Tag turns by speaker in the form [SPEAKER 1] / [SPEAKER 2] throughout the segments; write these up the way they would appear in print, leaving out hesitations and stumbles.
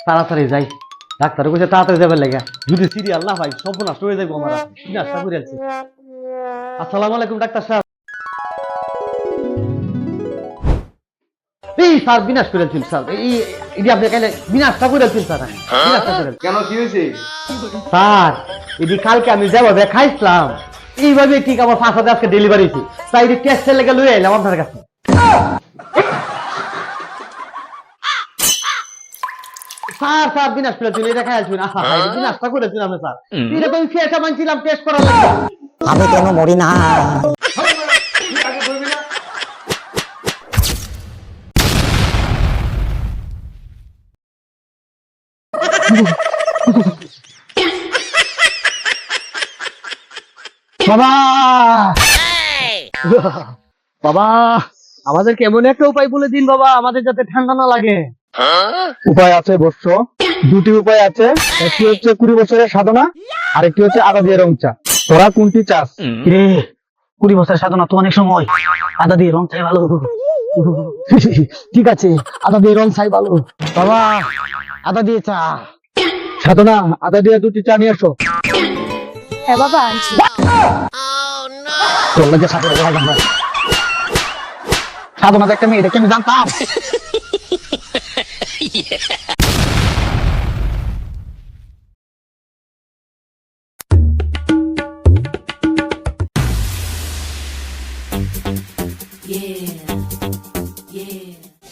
[SPEAKER 1] তাড়াতাড়ি যাই, ডাক্তার কইছে তাড়াতাড়ি যাবার লাগা, যদি সিরিয়াল না ভাই সব নষ্ট হয়ে যাবো আমার। বিনাশটা করে আছে। আসসালামু আলাইকুম ডাক্তার সাহেব। এই স্যার বিনাশ করে আছেন স্যার, এই আপনি কেন বিনাশটা করে আছেন স্যার? বিনাশটা করে
[SPEAKER 2] কেন, কি হয়েছে?
[SPEAKER 1] স্যার এটি কালকে আমি যেভাবে খাইছিলাম এইভাবে ঠিক আমার ফাঁসাতে আজকে ডেলিভারি হয়েছে, তাই এটি টেস্টের লেগে লুয়ে এলাম আপনার কাছে। স্যার স্যার বিনাশ করেছেন, এটা খাইছেন? আচ্ছা ভাই বিনাশটা করেছেন আপনি স্যার। এটা তো আমি ফেসা মানছিলাম টেস্ট করার লাগে।
[SPEAKER 3] আমি কেন মরি না?
[SPEAKER 1] বাবা বাবা আমাদের কেমন একটা উপায় বলে দিন বাবা, আমাদের যাতে ঠান্ডা না লাগে।
[SPEAKER 2] উপায় আছে বৎস, দুটি উপায় আছে। একটি হচ্ছে 20 বছরের সাধনা, আর একটি হচ্ছে আদা দিয়ে রং চা। তোরা কোনটি চাস?
[SPEAKER 3] 20 বছরের সাধনা তো অনেক সময়, আদা দিয়ে রং চাই ভালো। ঠিক আছে, আদা দিয়ে রং চাই ভালো।
[SPEAKER 1] বাবা আদা দিয়ে চা।
[SPEAKER 2] সাধনা, আদা দিয়ে দুটি চা নিয়ে আসো।
[SPEAKER 4] হ্যাঁ বাবা আনছি।
[SPEAKER 3] তোর লাগে সাধনা করা যাবে না। সাধনা তো একটা মেয়ে, এটা কি আমি জানতাম?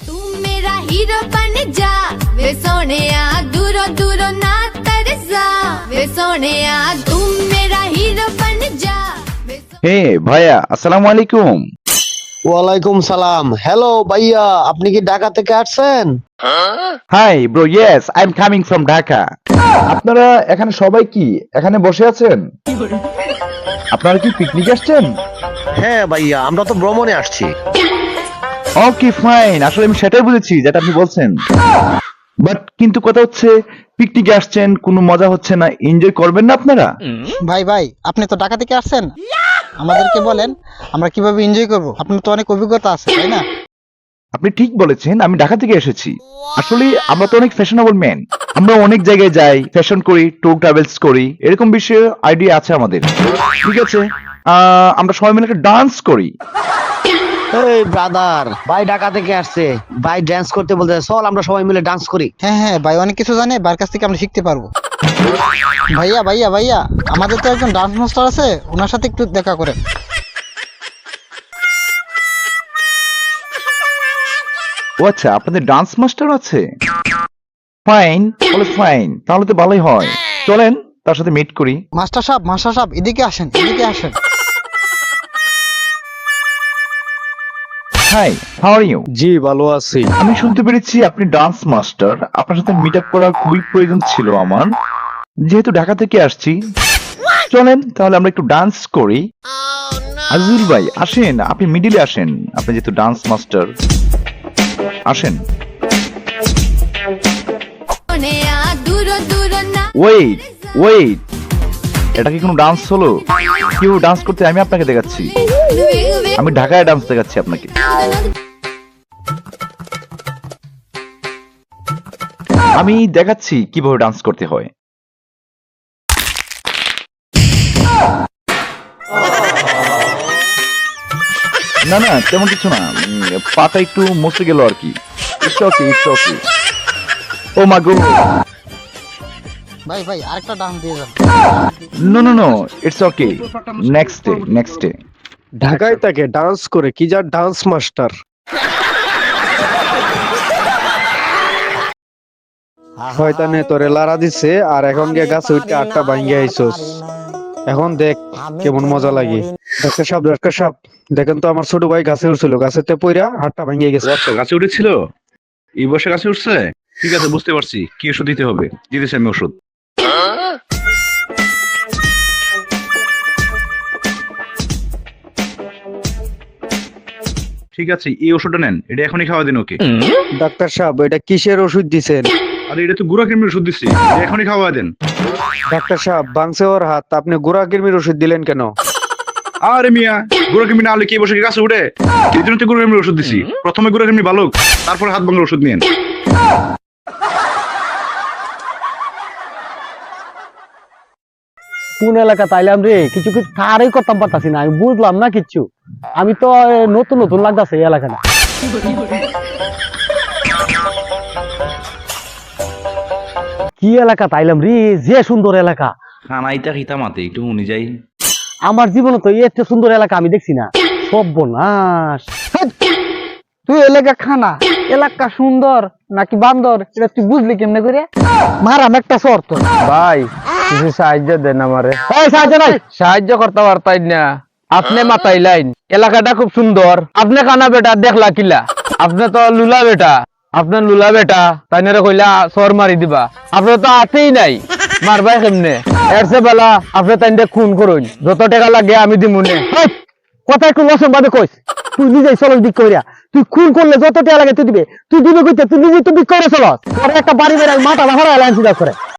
[SPEAKER 4] तू मेरा हीरो बन जा वे सोनिया, दूरों दूरों ना तरसा वे सोनिया, तू मेरा हीरो बन जा।
[SPEAKER 5] হে ভাইয়া, আসসালামু আলাইকুম।
[SPEAKER 6] ওয়ালাইকুম সালাম। হ্যালো ভাইয়া, আপনি কি ঢাকা থেকে আসছেন?
[SPEAKER 5] Hi bro, yes I am coming from Dhaka. আপনারা এখানে সবাই কি এখানে বসে আছেন? আপনারা কি পিকনিক আসছেন?
[SPEAKER 6] হ্যাঁ ভাইয়া, আমরা তো ভ্রমণে আসছি।
[SPEAKER 5] ওকে ফাইন, আসলে আমি সেটাই বুঝেছি যেটা আপনি বলছেন। বাট কিন্তু কথা হচ্ছে পিকনিকে আসছেন, কোনো মজা হচ্ছে না, এনজয় করবেন না আপনারা?
[SPEAKER 7] ভাই ভাই, আপনি তো ঢাকা থেকে আসছেন, আমাদেরকে বলেন আমরা কিভাবে এনজয় করব। আপনার তো অনেক অভিজ্ঞতা আছে, তাই না?
[SPEAKER 5] আপনি ঠিক বলেছেন, আমি ঢাকা থেকে এসেছি। আসলে আমরা তো অনেক ফ্যাশনেবল ম্যান, আমরা অনেক জায়গায় যাই, ফ্যাশন করি, ট্যুর ট্রাভেলস করি, এরকম বিষয়ে আইডিয়া আছে আমাদের। ঠিক আছে, আমরা সবাই মিলে একটা ডান্স করি।
[SPEAKER 6] এই ব্রাদার, ভাই ঢাকা থেকে আসছে, ভাই ডান্স করতে বলতে, চল আমরা সবাই মিলে ডান্স করি।
[SPEAKER 7] হ্যাঁ হ্যাঁ ভাই, অনেক কিছু জানে, ভাইয়ের কাছ থেকে আমরা শিখতে পারবো। ভাইয়া ভাইয়া ভাইয়া, আমাদের তো একজন ডান্স মাস্টার আছে, ওনার সাথে একটু দেখা করেন।
[SPEAKER 5] ও আচ্ছা, আপনাদের ডান্স মাস্টার আছে? ফাইন, বলে ফাইন, তাহলে তো ভালোই হয়। চলেন তার সাথে মিট করি।
[SPEAKER 7] মাস্টার সাহেব এদিকে আসেন, এদিকে আসেন।
[SPEAKER 5] Hi, how are you?
[SPEAKER 2] জি ভালো আছি।
[SPEAKER 5] আমি শুনতে পেরেছি আপনি ডান্স মাস্টার, আপনার সাথে মিট আপ করা খুবই প্রয়োজন ছিল আমার, যেহেতু ঢাকা থেকে আসছি। চলেন তাহলে আমরা একটু ডান্স করি। আজিজুল ভাই আসেন, আপনি মিডিলে আসেন, আপনি যেহেতু ডান্স মাস্টার, আসেন।
[SPEAKER 4] सोनिया दूरों दूरों ना
[SPEAKER 5] ওয়েট ওয়েট, এটা কি কোনো ডান্স হলো? কেউ ডান্স করতে আমি আপনাকে দেখাচ্ছি, আমি ঢাকায় ডান্স দেখাচ্ছি আপনাকে। আমি দেখাচ্ছি কিভাবে ডান্স করতে হয়। না না, তেমন কিছু না, পাটা একটু মচে গেল আর কি। It's okay, it's okay. ও মা গো,
[SPEAKER 7] ভাই ভাই, আরেকটা ডান্স দিয়ে যান।
[SPEAKER 5] No no no, it's okay, next day next day.
[SPEAKER 2] ঢাকায় থেকে ডান্স করে কি যা ডান্স মাস্টার। শয়তানে তোরে লারা দিছে, আর এখন গিয়ে গাছে উঠে আটটা ভাঙ্গিয়ে আইছস। এখন দেখ কেমন মজা লাগে। ডাক্তার সাহেব দেখেন তো, আমার ছোট ভাই গাছে উঠছিল, গাছেতে পইরা হাতটা ভাঙ্গিয়ে গেছে।
[SPEAKER 8] আচ্ছা, গাছে উঠেছিল? এই বয়সে গাছে উঠছে? ঠিক আছে, বুঝতে পারছি কি ওষুধ দিতে হবে, দিতেছি আমি ওষুধ। ঠিক আছে, এই ওষুধটা নেন, এটা এখনই খাওয়া দিন ওকে।
[SPEAKER 2] ডাক্তার সাহেব, এটা কিসের ওষুধ দিছেন?
[SPEAKER 8] আরে এটা তো গুড়া কৃমির ওষুধ দিচ্ছি, এটা এখনই খাওয়া দেন।
[SPEAKER 2] ডাক্তার সাহেব, ভাঙছে ওর হাত, আপনি গোড়া কৃমির ওষুধ দিলেন কেন?
[SPEAKER 8] আরে মিয়া, গুড়া কৃমি না হলে কি বসে গাছে উঠে? এই জন্য তো গুড়া কৃমির ওষুধ দিছি। প্রথমে গুড়া কৃমি ভালো, তারপরে হাত ভাঙার ওষুধ নিয়েন।
[SPEAKER 3] কোন এলাকা তাইলাম রে, কিছু কিছু কারই করতাম পারতাছি না, আমি বুঝলাম না কিচ্ছু। আমি তো নতুন নতুন লাগতাছে এই এলাকাটা। কি এলাকা তাইলাম রে, যে সুন্দর এলাকা।
[SPEAKER 8] খানাইটা খিতা মাতে একটু শুনি যাই।
[SPEAKER 3] আমার জীবনে তো এত সুন্দর এলাকা আমি দেখছি না। সর্বনাশ।
[SPEAKER 7] তুই এলাকা খানা, এলাকা সুন্দর নাকি বান্দর এটা তুই বুঝলি কেমনে করে? মারাম একটা শর্ত।
[SPEAKER 2] ভাই কিছু সাহায্য দেন আমারে।
[SPEAKER 3] এই সাহায্য নাই।
[SPEAKER 2] সাহায্য করতে পারতাই না, আপনি মাতাইলাইন। এলাকাটা খুব সুন্দর, আপনি কানা বেটা দেখলা কিলা? আপনি তো লুলা বেটা, আপনার লুলা বেটা তাইনারে কইলা সর মারি দিবা, আপনার তো আছেই নাই, মারবাই কেমনে? এর চেয়ে বেলা আপনি তাইনটা খুন করুন, যত টাকা লাগে আমি দিমুনে।
[SPEAKER 3] এই, কথা একটু লসন বাদে কইস। তুই নিজেই চলস দিক করিয়া, তুই খুন করলে যত টাকা লাগে তুই দিবে, তুই দিবে কইতে তুই নিজে তুই দিক করে চলস। তোর একটা বাড়ি বেড়াই মাথা হারাই লাইন করে।